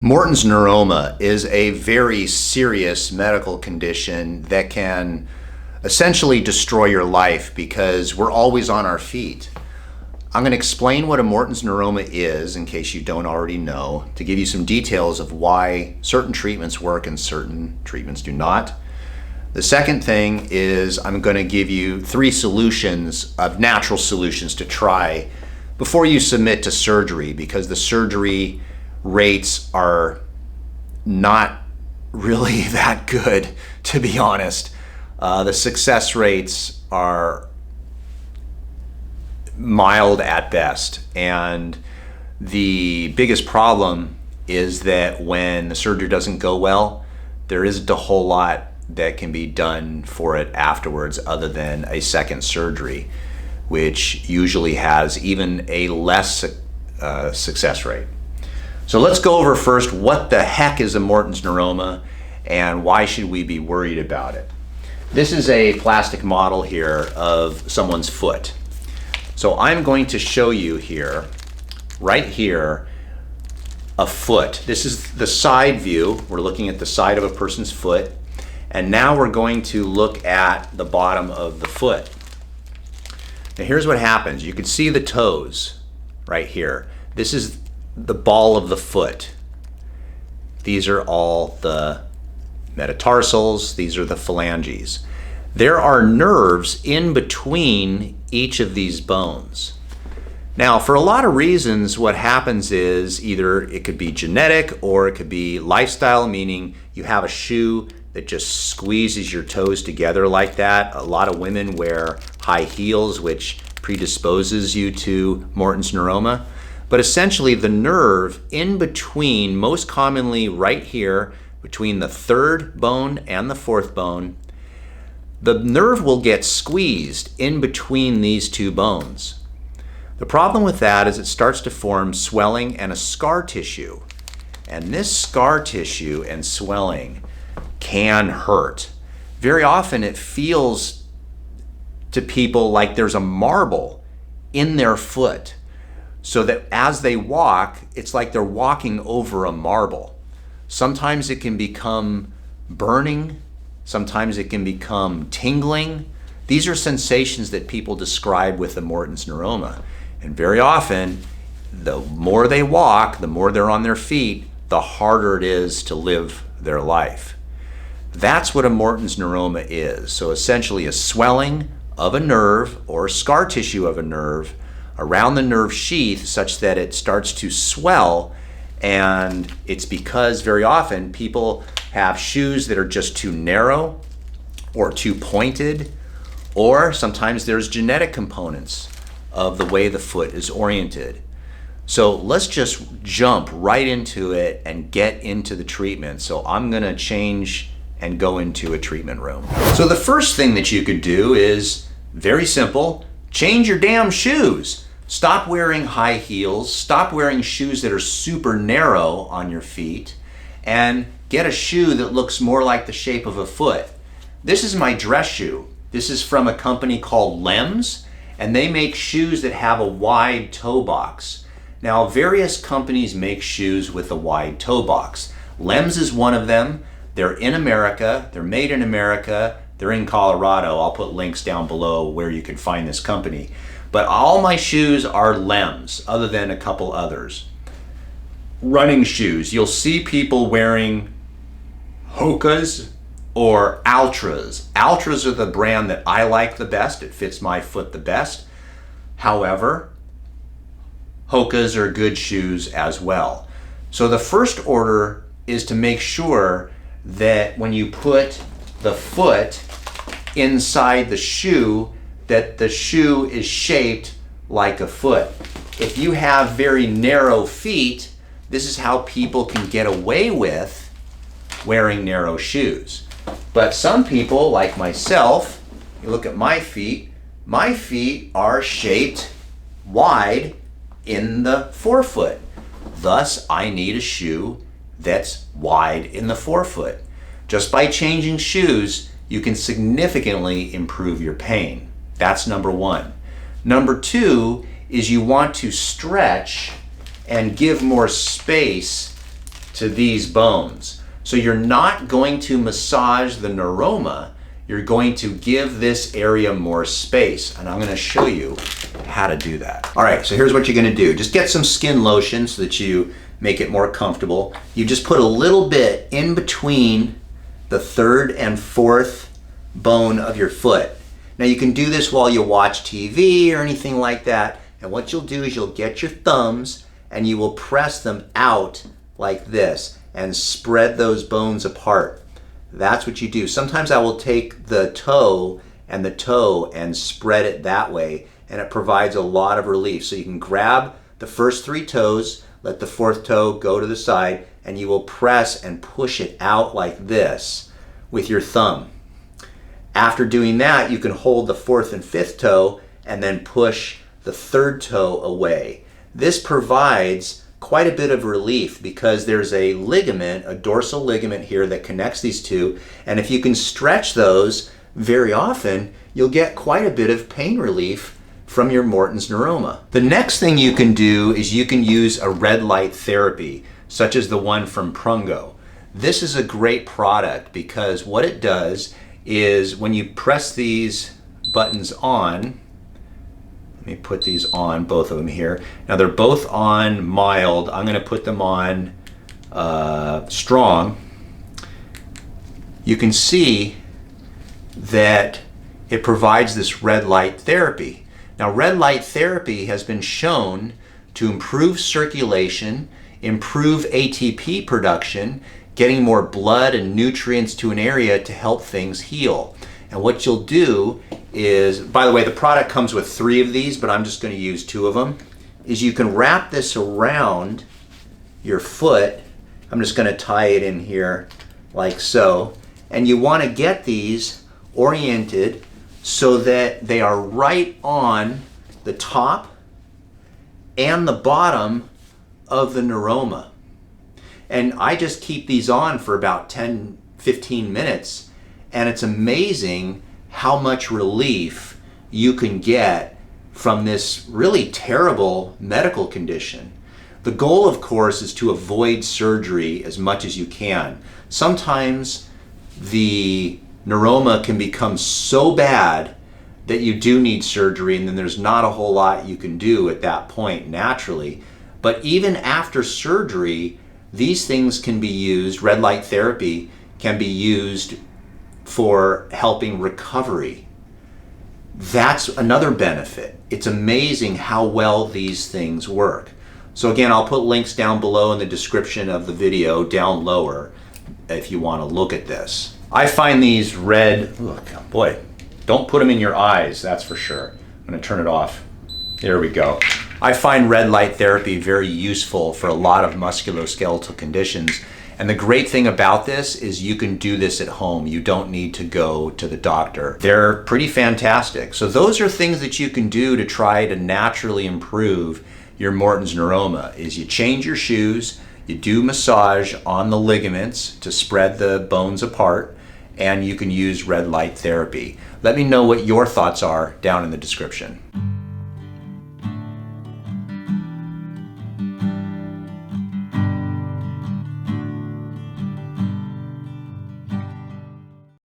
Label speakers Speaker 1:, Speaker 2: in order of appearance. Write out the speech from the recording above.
Speaker 1: Morton's neuroma is a very serious medical condition that can essentially destroy your life because we're always on our feet. I'm going to explain what a Morton's neuroma is in case you don't already know, to give you some details of why certain treatments work and certain treatments do not. The second thing is I'm going to give you 3 solutions of natural solutions to try before you submit to surgery, because the surgery rates are not really that good, to be honest. The success rates are mild at best, and the biggest problem is that when the surgery doesn't go well, there isn't a whole lot that can be done for it afterwards other than a second surgery, which usually has even a less success rate. So let's go over first what the heck is a Morton's neuroma and why should we be worried about it. This is a plastic model here of someone's foot. So I'm going to show you here, right here, a foot. This is the side view. We're looking at the side of a person's foot. And now we're going to look at the bottom of the foot. Now here's what happens. You can see the toes right here. This is the ball of the foot. These are all the metatarsals. These are the phalanges. There are nerves in between each of these bones. Now, for a lot of reasons, what happens is either it could be genetic or it could be lifestyle, meaning you have a shoe that just squeezes your toes together like that. A lot of women wear high heels, which predisposes you to Morton's neuroma. But essentially the nerve in between, most commonly right here, between the third bone and the fourth bone, the nerve will get squeezed in between these two bones. The problem with that is it starts to form swelling and a scar tissue. And this scar tissue and swelling can hurt. Very often it feels to people like there's a marble in their foot, so that as they walk, it's like they're walking over a marble. Sometimes it can become burning. Sometimes it can become tingling. These are sensations that people describe with the Morton's neuroma. And very often, the more they walk, the more they're on their feet, the harder it is to live their life. That's what a Morton's neuroma is. So essentially a swelling of a nerve or scar tissue of a nerve around the nerve sheath such that it starts to swell, and it's because very often people have shoes that are just too narrow or too pointed, or sometimes there's genetic components of the way the foot is oriented. So let's just jump right into it and get into the treatment. So I'm gonna change and go into a treatment room. So the first thing that you could do is very simple: change your damn shoes. Stop wearing high heels, stop wearing shoes that are super narrow on your feet, and get a shoe that looks more like the shape of a foot. This is my dress shoe. This is from a company called Lems, and they make shoes that have a wide toe box. Now, various companies make shoes with a wide toe box. Lems is one of them. They're in America, they're made in America, they're in Colorado. I'll put links down below where you can find this company. But all my shoes are Lems, other than a couple others. Running shoes, you'll see people wearing Hokas or Altras. Altras are the brand that I like the best. It fits my foot the best. However, Hokas are good shoes as well. So the first order is to make sure that when you put the foot inside the shoe, that the shoe is shaped like a foot. If you have very narrow feet, this is how people can get away with wearing narrow shoes. But some people, like myself, you look at my feet are shaped wide in the forefoot. Thus, I need a shoe that's wide in the forefoot. Just by changing shoes, you can significantly improve your pain. That's number one. Number two is you want to stretch and give more space to these bones. So you're not going to massage the neuroma, you're going to give this area more space. And I'm gonna show you how to do that. All right, so here's what you're gonna do. Just get some skin lotion so that you make it more comfortable. You just put a little bit in between the third and fourth bone of your foot. Now you can do this while you watch TV or anything like that. And what you'll do is you'll get your thumbs and you will press them out like this and spread those bones apart. That's what you do. Sometimes I will take the toe and spread it that way, and it provides a lot of relief. So you can grab the first 3 toes, let the 4th toe go to the side, and you will press and push it out like this with your thumb. After doing that, you can hold the 4th and 5th toe and then push the 3rd toe away. This provides quite a bit of relief because there's a ligament, a dorsal ligament here that connects these two, and if you can stretch those very often, you'll get quite a bit of pain relief from your Morton's neuroma. The next thing you can do is you can use a red light therapy, such as the one from Prungo. This is a great product because what it does is when you press these buttons on, let me put these on, both of them here. Now they're both on mild. I'm gonna put them on strong. You can see that it provides this red light therapy. Now red light therapy has been shown to improve circulation, improve ATP production, getting more blood and nutrients to an area to help things heal. And what you'll do is, by the way, the product comes with 3 of these, but I'm just going to use 2 of them, is you can wrap this around your foot. I'm just going to tie it in here like so. And you want to get these oriented so that they are right on the top and the bottom of the neuroma. And I just keep these on for about 10-15 minutes, and it's amazing how much relief you can get from this really terrible medical condition. The goal, of course, is to avoid surgery as much as you can. Sometimes the neuroma can become so bad that you do need surgery, and then there's not a whole lot you can do at that point naturally. But even after surgery, these things can be used, red light therapy can be used for helping recovery. That's another benefit. It's amazing how well these things work. So again, I'll put links down below in the description of the video, down lower, if you want to look at this. I find these red, look, boy, don't put them in your eyes, that's for sure. I'm going to turn it off. There we go. I find red light therapy very useful for a lot of musculoskeletal conditions. And the great thing about this is you can do this at home. You don't need to go to the doctor. They're pretty fantastic. So those are things that you can do to try to naturally improve your Morton's neuroma. Is you change your shoes, you do massage on the ligaments to spread the bones apart, and you can use red light therapy. Let me know what your thoughts are down in the description.